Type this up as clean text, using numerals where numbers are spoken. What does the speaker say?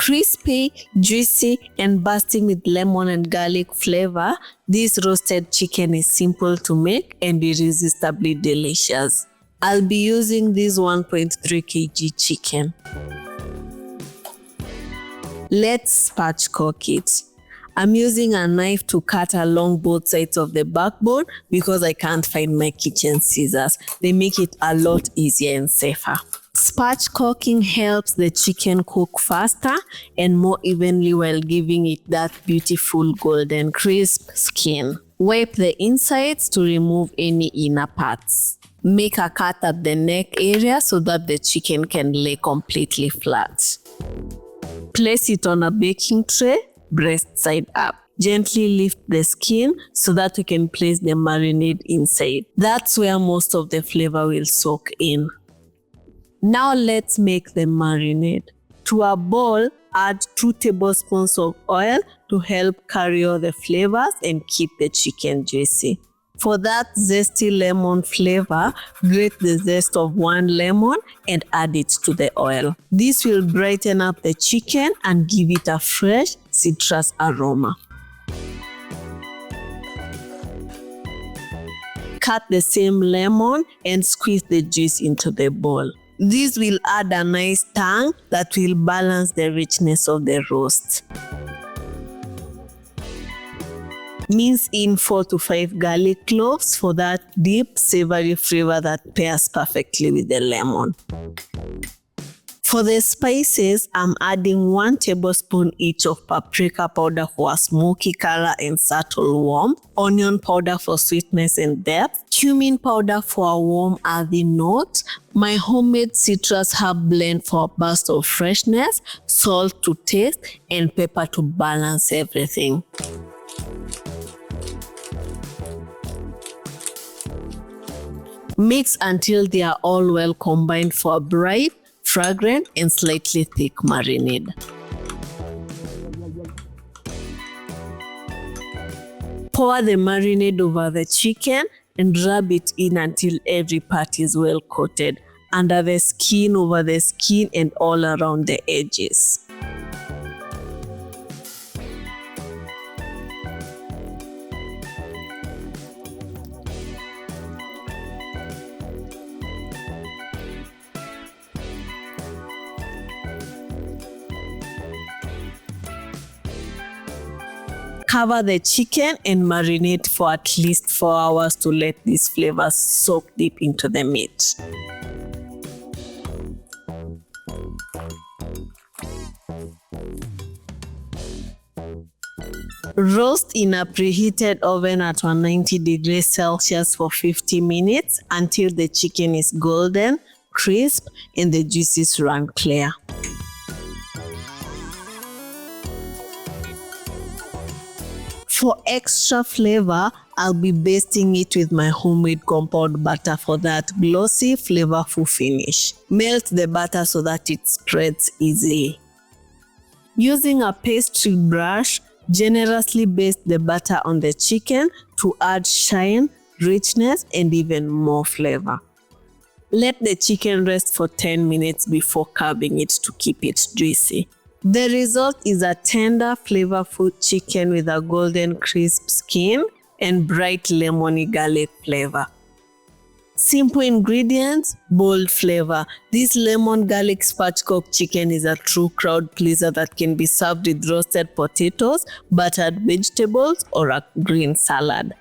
Crispy, juicy, and bursting with lemon and garlic flavor, this roasted chicken is simple to make and irresistibly delicious. I'll be using this 1.3 kg chicken. Let's spatchcock it. I'm using a knife to cut along both sides of the backbone because I can't find my kitchen scissors. They make it a lot easier and safer. Spatchcocking helps the chicken cook faster and more evenly while giving it that beautiful golden crisp skin. Wipe the insides to remove any inner parts. Make a cut at the neck area so that the chicken can lay completely flat. Place it on a baking tray, breast side up. Gently lift the skin so that you can place the marinade inside. That's where most of the flavor will soak in. Now let's make the marinade. To a bowl, add 2 tablespoons of oil to help carry all the flavors and keep the chicken juicy. For that zesty lemon flavor, grate the zest of 1 lemon and add it to the oil. This will brighten up the chicken and give it a fresh citrus aroma. Cut the same lemon and squeeze the juice into the bowl. This will add a nice tang that will balance the richness of the roast. Mince in 4 to 5 garlic cloves for that deep, savory flavor that pairs perfectly with the lemon. For the spices, I'm adding 1 tablespoon each of paprika powder for a smoky color and subtle warmth, onion powder for sweetness and depth, cumin powder for a warm earthy note, my homemade citrus herb blend for a burst of freshness, salt to taste, and pepper to balance everything. Mix until they are all well combined for a bright, fragrant, and slightly thick marinade. Pour the marinade over the chicken and rub it in until every part is well coated, under the skin, over the skin, and all around the edges. Cover the chicken and marinate for at least 4 hours to let these flavors soak deep into the meat. Roast in a preheated oven at 190 degrees Celsius for 50 minutes until the chicken is golden, crisp, and the juices run clear. For extra flavor, I'll be basting it with my homemade compound butter for that glossy, flavorful finish. Melt the butter so that it spreads easily. Using a pastry brush, generously baste the butter on the chicken to add shine, richness, and even more flavor. Let the chicken rest for 10 minutes before carving it to keep it juicy. The result is a tender, flavorful chicken with a golden crisp skin and bright lemony garlic flavor. Simple ingredients, bold flavor. This lemon garlic spatchcock chicken is a true crowd pleaser that can be served with roasted potatoes, buttered vegetables, or a green salad.